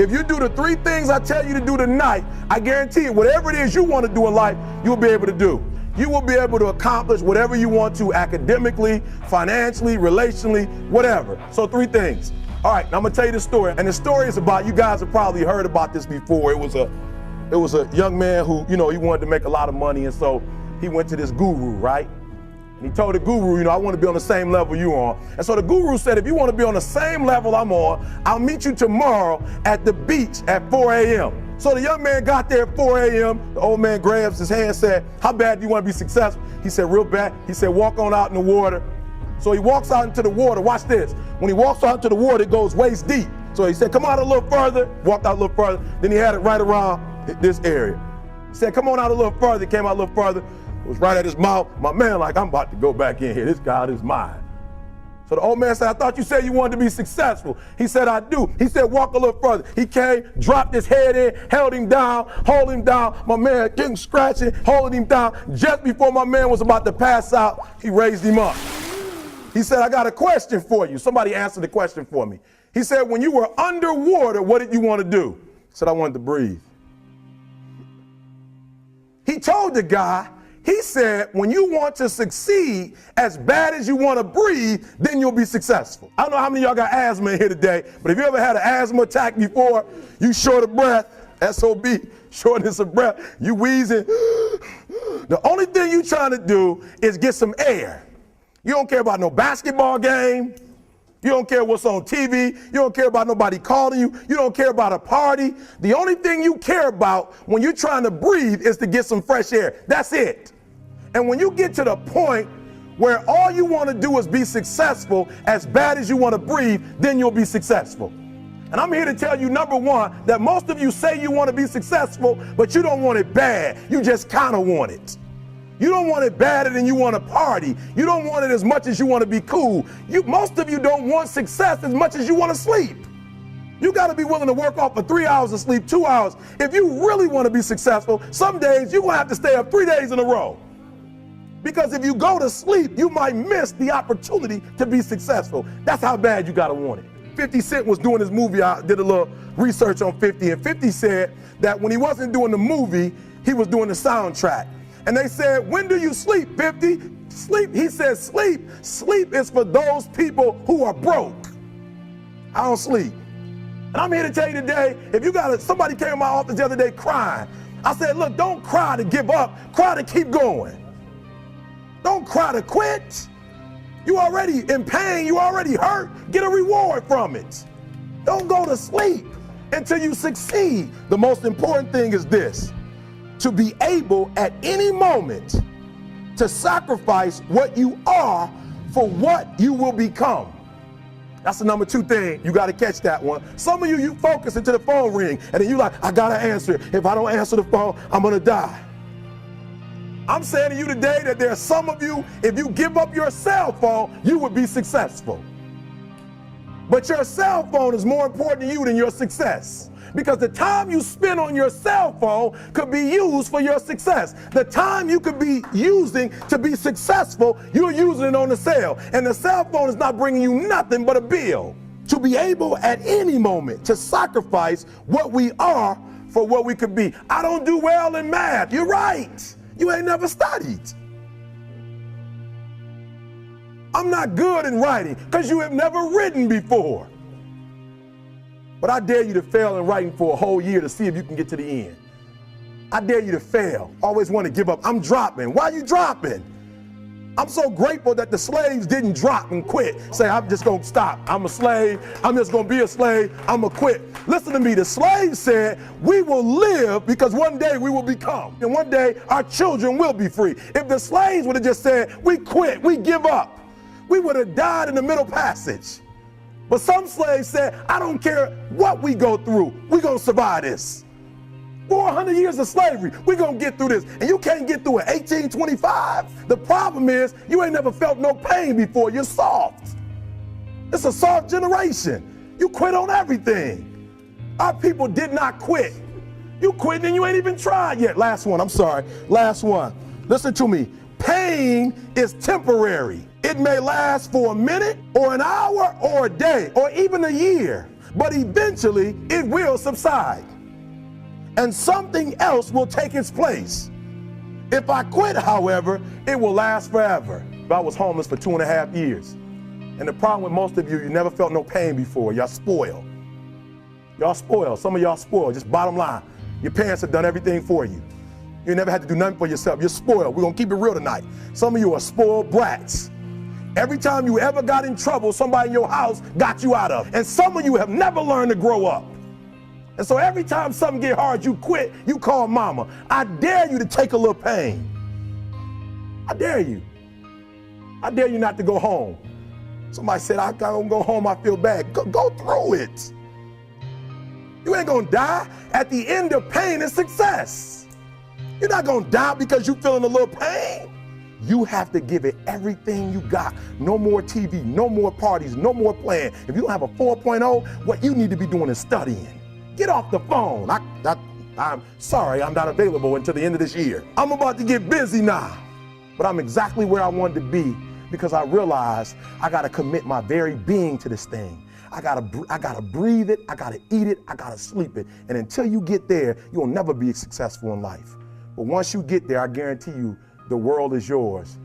If you do the 3 things I tell you to do tonight, I guarantee you, whatever it is you want to do in life, you'll be able to do. You will be able to accomplish whatever you want to academically, financially, relationally, whatever. So 3 things. All right, now I'm gonna tell you the story. And the story is about, you guys have probably heard about this before. It was a young man who, he wanted to make a lot of money, and so he went to this guru, right? And he told the guru, I want to be on the same level you on. And so the guru said, if you want to be on the same level I'm on, I'll meet you tomorrow at the beach at 4 a.m. So the young man got there at 4 a.m. The old man grabs his hand and said, how bad do you want to be successful? He said, real bad. He said, walk on out in the water. So he walks out into the water. Watch this. When he walks out into the water, it goes waist deep. So he said, come out a little further. Walked out a little further. Then he had it right around this area. He said, come on out a little further. Came out a little further. It was right at his mouth. My man, like, I'm about to go back in here. This God is mine. So the old man said, I thought you said you wanted to be successful. He said, I do. He said, walk a little further. He came, dropped his head in, held him down, hold him down. My man getting scratching, holding him down. Just before my man was about to pass out, he raised him up. He said, I got a question for you. Somebody answered the question for me. He said, when you were underwater, what did you want to do? He said, I wanted to breathe. He told the guy, he said, when you want to succeed as bad as you want to breathe, then you'll be successful. I don't know how many of y'all got asthma in here today, but if you ever had an asthma attack before, you short of breath, SOB, shortness of breath, you wheezing. The only thing you trying to do is get some air. You don't care about no basketball game. You don't care what's on TV. You don't care about nobody calling you. You don't care about a party. The only thing you care about when you're trying to breathe is to get some fresh air. That's it. And when you get to the point where all you want to do is be successful as bad as you want to breathe, then you'll be successful. And I'm here to tell you, number one, that most of you say you want to be successful, but you don't want it bad. You just kind of want it. You don't want it badder than you want to party. You don't want it as much as you want to be cool. Most of you don't want success as much as you want to sleep. You got to be willing to work off for 3 hours of sleep, 2 hours. If you really want to be successful, some days you're going to have to stay up 3 days in a row. Because if you go to sleep, you might miss the opportunity to be successful. That's how bad you got to want it. 50 Cent was doing his movie. I did a little research on 50, and 50 said that when he wasn't doing the movie, he was doing the soundtrack. And they said, when do you sleep, 50? Sleep. He said, sleep. Sleep is for those people who are broke. I don't sleep. And I'm here to tell you today, if you got somebody came in my office the other day crying. I said, look, don't cry to give up. Cry to keep going. Don't cry to quit. You already in pain. You already hurt. Get a reward from it. Don't go to sleep until you succeed. The most important thing is this: to be able at any moment to sacrifice what you are for what you will become. That's the number 2 thing. You got to catch that one. Some of you focus until the phone ring, and then you like, I got to answer it. If I don't answer the phone, I'm going to die. I'm saying to you today that there are some of you, if you give up your cell phone, you would be successful. But your cell phone is more important to you than your success. Because the time you spend on your cell phone could be used for your success. The time you could be using to be successful, you're using it on the cell. And the cell phone is not bringing you nothing but a bill. To be able at any moment to sacrifice what we are for what we could be. I don't do well in math. You're right. You ain't never studied. I'm not good in writing because you have never written before. But I dare you to fail in writing for a whole year to see if you can get to the end. I dare you to fail. Always want to give up. I'm dropping. Why are you dropping? I'm so grateful that the slaves didn't drop and quit. Say, I'm just going to stop. I'm a slave. I'm just going to be a slave. I'm going to quit. Listen to me. The slaves said, we will live because one day we will become. And one day our children will be free. If the slaves would have just said, we quit, we give up, we would have died in the Middle Passage. But some slaves said, I don't care what we go through. We're going to survive this. 400 years of slavery, we're going to get through this. And you can't get through it. 1825. The problem is you ain't never felt no pain before. You're soft. It's a soft generation. You quit on everything. Our people did not quit. You quit and you ain't even tried yet. Last one, I'm sorry. Last one. Listen to me. Pain is temporary. It may last for a minute or an hour or a day or even a year. but eventually it will subside. And something else will take its place. If I quit, however, it will last forever. I was homeless for 2.5 years. And the problem with most of you never felt no pain before. Y'all spoiled. Y'all spoiled. Some of y'all spoiled. Just bottom line. Your parents have done everything for you. You never had to do nothing for yourself. You're spoiled. We're going to keep it real tonight. Some of you are spoiled brats. Every time you ever got in trouble, somebody in your house got you out of it. And some of you have never learned to grow up. And so every time something get hard, you quit, you call mama. I dare you to take a little pain. I dare you. I dare you not to go home. Somebody said, I don't go home, I feel bad. Go through it. You ain't gonna die. At the end of pain is success. You're not gonna die because you're feeling a little pain. You have to give it everything you got. No more TV, no more parties, no more playing. If you don't have a 4.0, what you need to be doing is studying. Get off the phone. I'm sorry, I'm not available until the end of this year. I'm about to get busy now, but I'm exactly where I wanted to be because I realized I gotta commit my very being to this thing. I gotta breathe it, I gotta eat it, I gotta sleep it. And until you get there, you'll never be successful in life. But once you get there, I guarantee you, the world is yours.